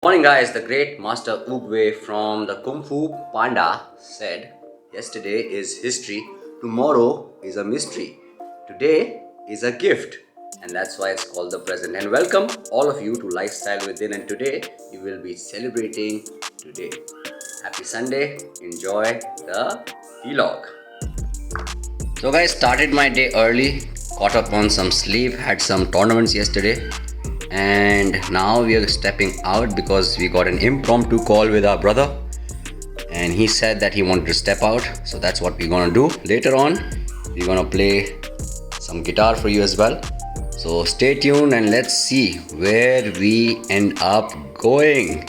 Morning guys, the great master Oogway from the Kung Fu Panda said, yesterday is history, tomorrow is a mystery, today is a gift, and that's why it's called the present. And welcome all of you to Lifestyle Within, and today you will be celebrating today. Happy Sunday, enjoy the vlog. So guys, started my day early, caught up on some sleep, had some tournaments yesterday. And now we are stepping out because we got an impromptu call with our brother and he said that he wanted to step out, so that's what we're gonna do. Later on we're gonna play some guitar for you as well, so stay tuned and let's see where we end up going.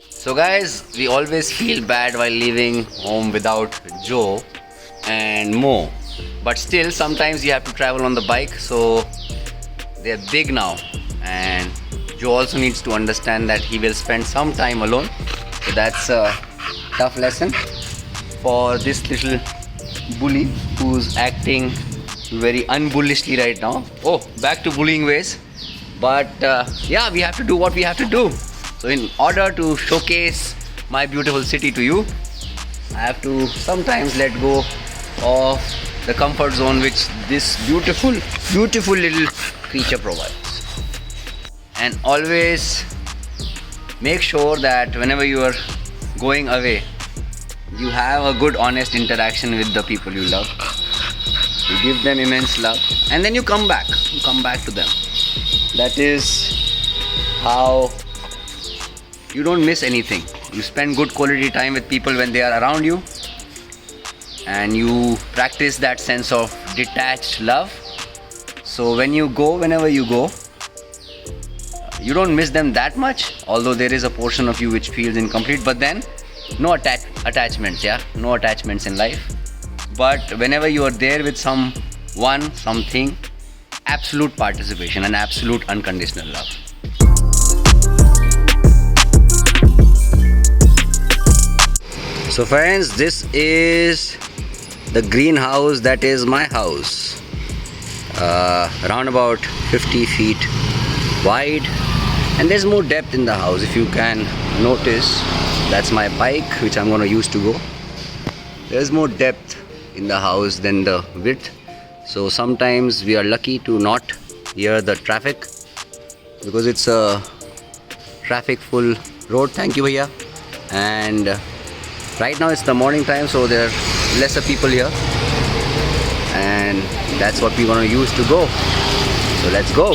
So guys, we always feel bad while leaving home without Joe and Mo, but still sometimes you have to travel on the bike, so they're big now, and Joe also needs to understand that he will spend some time alone. So that's a tough lesson for this little bully who's acting very unbullishly right now. Oh, back to bullying ways. But yeah, we have to do what we have to do. So in order to showcase my beautiful city to you, I have to sometimes let go of the comfort zone which this beautiful little creature provides. And always make sure that whenever you are going away, you have a good honest interaction with the people you love. You give them immense love and then you come back to them. That is how you don't miss anything. You spend good quality time with people when they are around you, and you practice that sense of detached love. So whenever you go, you don't miss them that much, although there is a portion of you which feels incomplete, but then no attachments, no attachments in life. But whenever you are there with someone, something, absolute participation and absolute unconditional love. So friends, this is the greenhouse that is my house. Around about 50 feet wide, and there's more depth in the house. If you can notice, that's my bike which I'm going to use to go. There's more depth in the house than the width, so sometimes we are lucky to not hear the traffic because it's a traffic full road. Thank you bhaiya. And right now it's the morning time, so there are lesser people here, and that's what we're going to use to go. So let's go.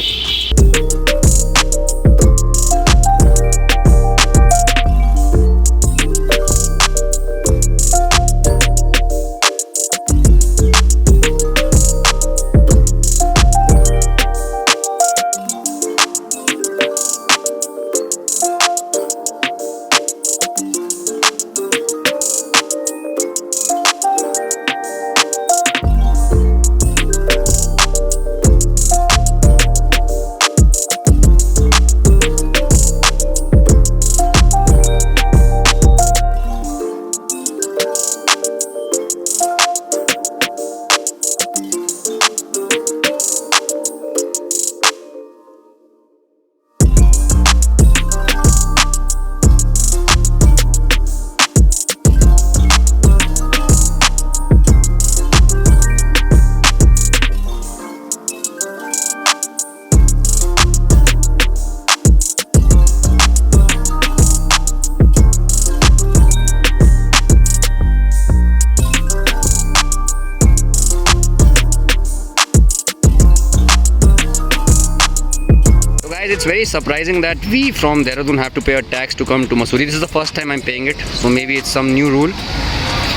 It's very surprising that we from Dehradun have to pay a tax to come to Mussoorie. This is the first time I'm paying it, so maybe it's some new rule.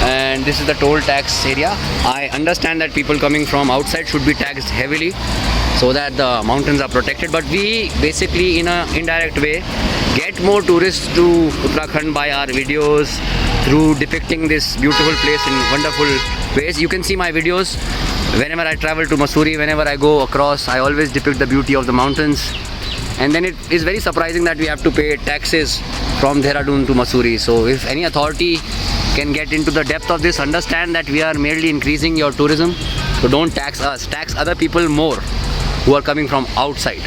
And this is the toll tax area. I understand that people coming from outside should be taxed heavily so that the mountains are protected, but we basically in an indirect way get more tourists to Uttarakhand by our videos, through depicting this beautiful place in wonderful ways. You can see my videos whenever I travel to Mussoorie, whenever I go across, I always depict the beauty of the mountains. And then it is very surprising that we have to pay taxes from Dehradun to Mussoorie. So if any authority can get into the depth of this, understand that we are merely increasing your tourism. So don't tax us, tax other people more who are coming from outside.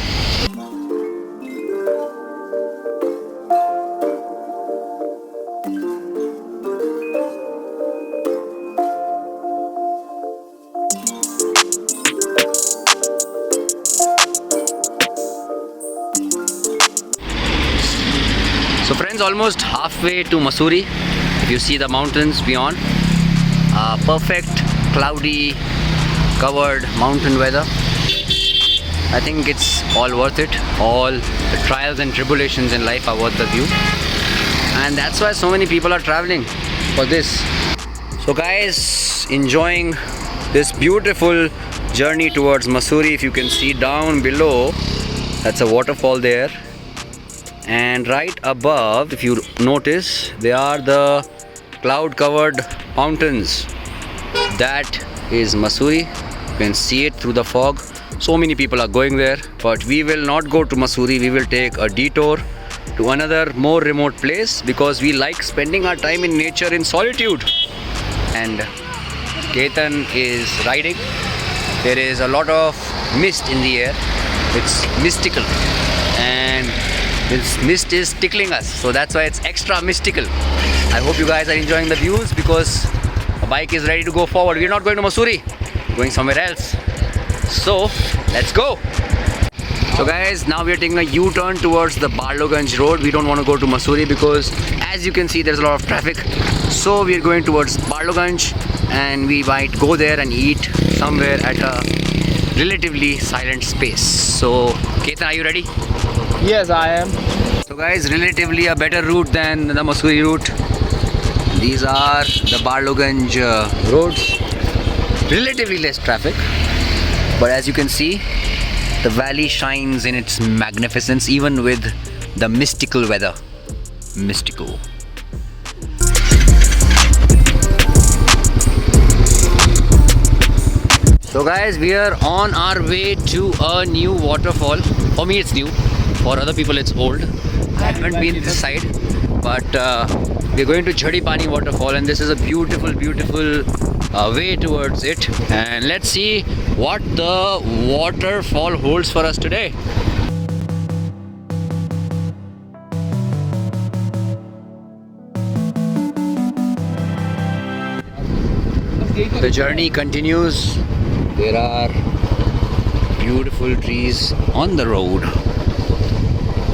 So friends, almost halfway to Mussoorie. If you see the mountains beyond, perfect cloudy covered mountain weather. I think it's all worth it. All the trials and tribulations in life are worth the view, and that's why so many people are traveling for this. So guys, enjoying this beautiful journey towards Mussoorie. If you can see down below, that's a waterfall there, and right above, if you notice, they are the cloud covered mountains. That is Mussoorie. You can see it through the fog. So many people are going there, but we will not go to Mussoorie. We will take a detour to another more remote place because we like spending our time in nature in solitude. And Ketan is riding. There is a lot of mist in the air. It's mystical, and this mist is tickling us, so that's why it's extra mystical. I hope you guys are enjoying the views because the bike is ready to go forward. We're not going to Mussoorie, we're going somewhere else. So let's go. So guys, now we are taking a U-turn towards the Barloganj road. We don't want to go to Mussoorie because as you can see there's a lot of traffic. So we are going towards Barloganj, and we might go there and eat somewhere at a relatively silent space. So Ketan, are you ready? Yes, I am. So guys, relatively a better route than the Mussoorie route. These are the Barloganj roads. Relatively less traffic, but as you can see, the valley shines in its magnificence even with the mystical weather. Mystical. So guys, we are on our way to a new waterfall. For me it's new, for other people it's old. I haven't been this side, but we're going to Jhadi Pani waterfall, and this is a beautiful way towards it. And let's see what the waterfall holds for us today. The journey continues. There are beautiful trees on the road,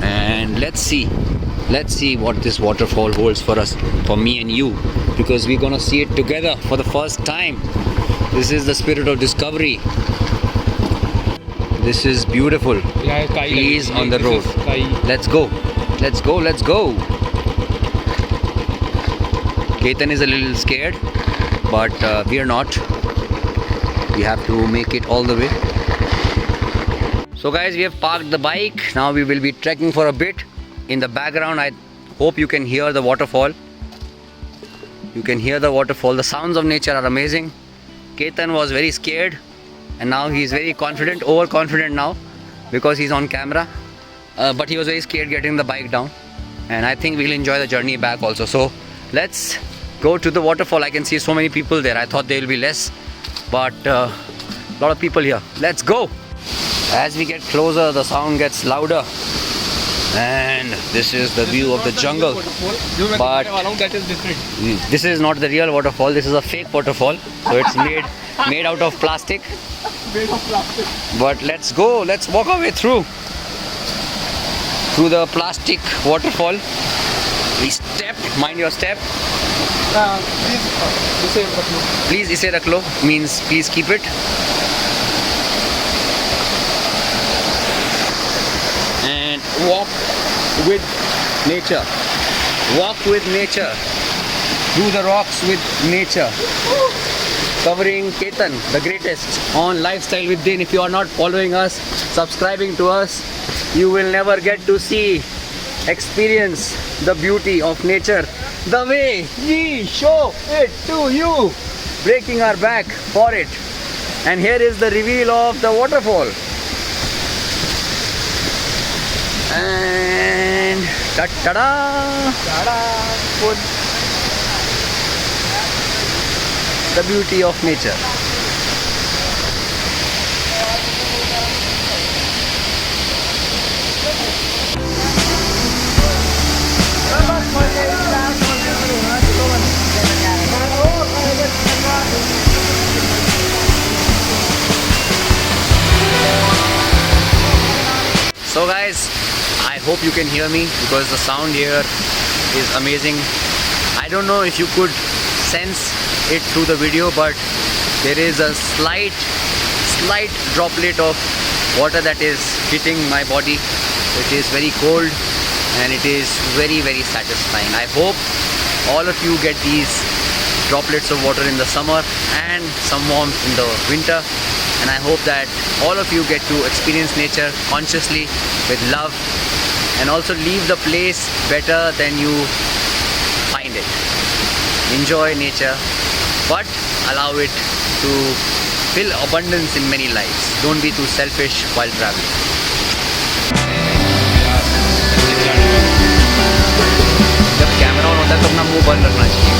and let's see what this waterfall holds for us, for me and you, because we're gonna see it together for the first time. This is the spirit of discovery. This is beautiful. Trees on the road. Let's go. Ketan is a little scared, but we are not. We have to make it all the way. So guys, we have parked the bike. Now we will be trekking for a bit. In the background, I hope you can hear the waterfall. You can hear the waterfall. The sounds of nature are amazing. Ketan was very scared, and now he is very confident, overconfident now, because he's on camera. But he was very scared getting the bike down, and I think we'll enjoy the journey back also. So let's go to the waterfall. I can see so many people there. I thought there will be less, but a lot of people here. Let's go. As we get closer, the sound gets louder, and this is the view of the jungle. But this is not the real waterfall. This is a fake waterfall, so it's made out of plastic. But let's go. Let's walk our way through the plastic waterfall. We step. Mind your step. Please ise rakh lo means please keep it. And walk with nature. Walk with nature. Through the rocks with nature. Covering Ketan, the greatest, on Lifestyle with Din. If you are not following us, subscribing to us, you will never get to see, experience the beauty of nature the way we show it to you, breaking our back for it. And here is the reveal of the waterfall. And ta-da! The beauty of nature. So guys, I hope you can hear me because the sound here is amazing. I don't know if you could sense it through the video, but there is a slight droplet of water that is hitting my body. It is very cold and it is very satisfying. I hope all of you get these droplets of water in the summer and some warmth in the winter, and I hope that all of you get to experience nature consciously with love and also leave the place better than you find it. Enjoy nature, but allow it to fill abundance in many lives. Don't be too selfish while traveling. जब camera on होता है तो अपना मुंह बंद रखना चाहिए.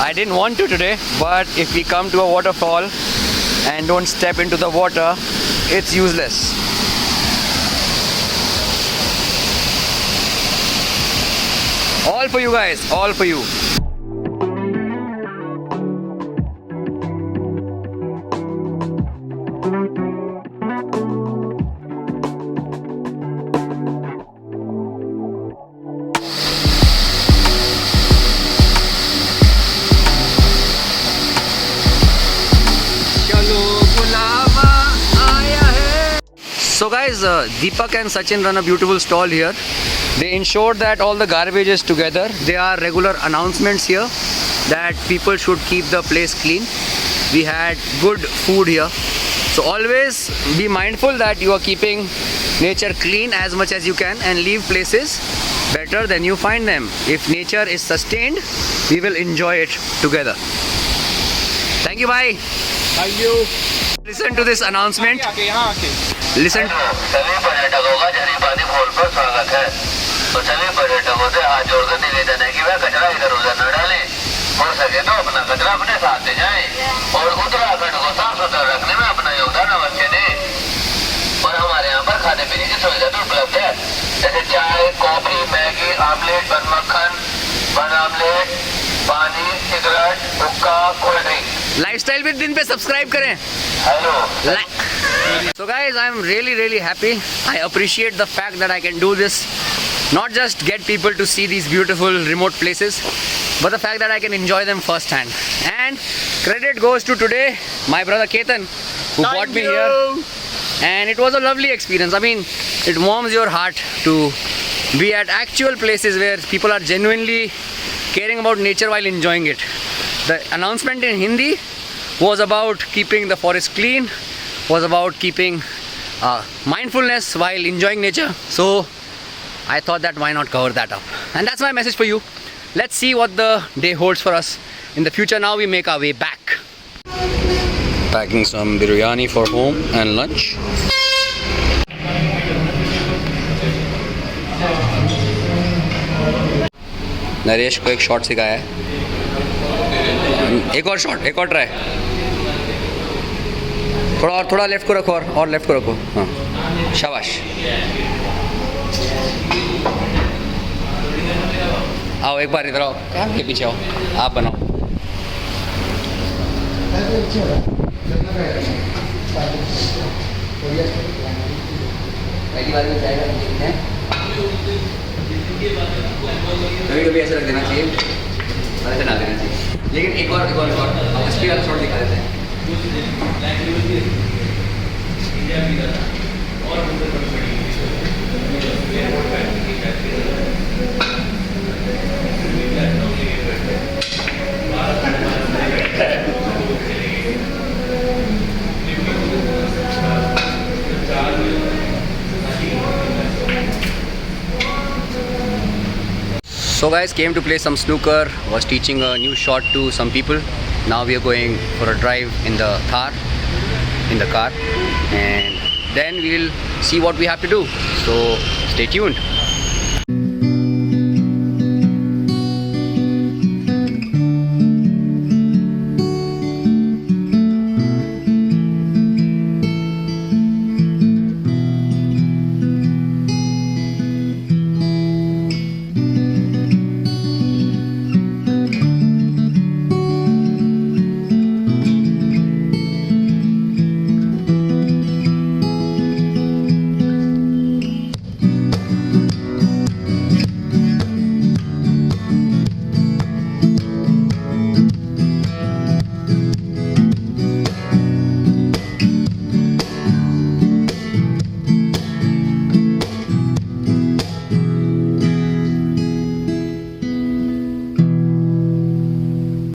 I didn't want to today, but if we come to a waterfall and don't step into the water, it's useless. All for you guys, all for you. So guys, Deepak and Sachin run a beautiful stall here. They ensure that all the garbage is together. There are regular announcements here that people should keep the place clean. We had good food here. So always be mindful that you are keeping nature clean as much as you can and leave places better than you find them. If nature is sustained, we will enjoy it together. Thank you, bye. Thank you. Listen to this announcement. Listen. सभी पर्यटकों का जरीपानी खोल पर स्वागत है। तो सभी पर्यटकों से हाथ जोड़कर निवेदन है कि वह कचरा इधर उधर न डालें, हो सके तो अपना कचरा अपने साथ ले जाएं और उत्तराखंड को साफ सुथरा रखने में अपना योगदान अवश्य दें। और हमारे यहाँ पर खाने पीने की सुविधा भी उपलब्ध है, जैसे चाय, कॉफी, मैगी, आमलेट, बन मक्खन, बन आमलेट, पानी, सिगरेट, हुक्का, कोल्ड ड्रिंक। लाइफस्टाइल विद दिन पे सब्सक्राइब करें। Hello. So guys, I'm really happy. I appreciate the fact that I can do this. Not just get people to see these beautiful remote places, but the fact that I can enjoy them firsthand. And credit goes to today my brother Ketan, who brought me here. And it was a lovely experience. I mean, it warms your heart to be at actual places where people are genuinely caring about nature while enjoying it. The announcement in Hindi was about keeping the forest clean, was about keeping mindfulness while enjoying nature. So I thought that why not cover that up. And that's my message for you. Let's see what the day holds for us. in the future now we make our way back. Packing some biryani for home and lunch. Naresh को एक shot सिखाया है. एक और shot, एक और try. थोड़ा left को रखो और लेफ्ट को रखो. हाँ शाबाश. आओ एक बार इधर आओ, कैम के पीछे आओ, आप बनाओ. पहली बार में जाएगा कभी कभी ऐसा रख देना चाहिए, ऐसे ना देना चाहिए. लेकिन एक और शॉट, असली वाला शॉट दिखा देते हैं. So guys, came to play some snooker, was teaching a new shot to some people. Now we are going for a drive in the car, and then we'll see what we have to do. So stay tuned.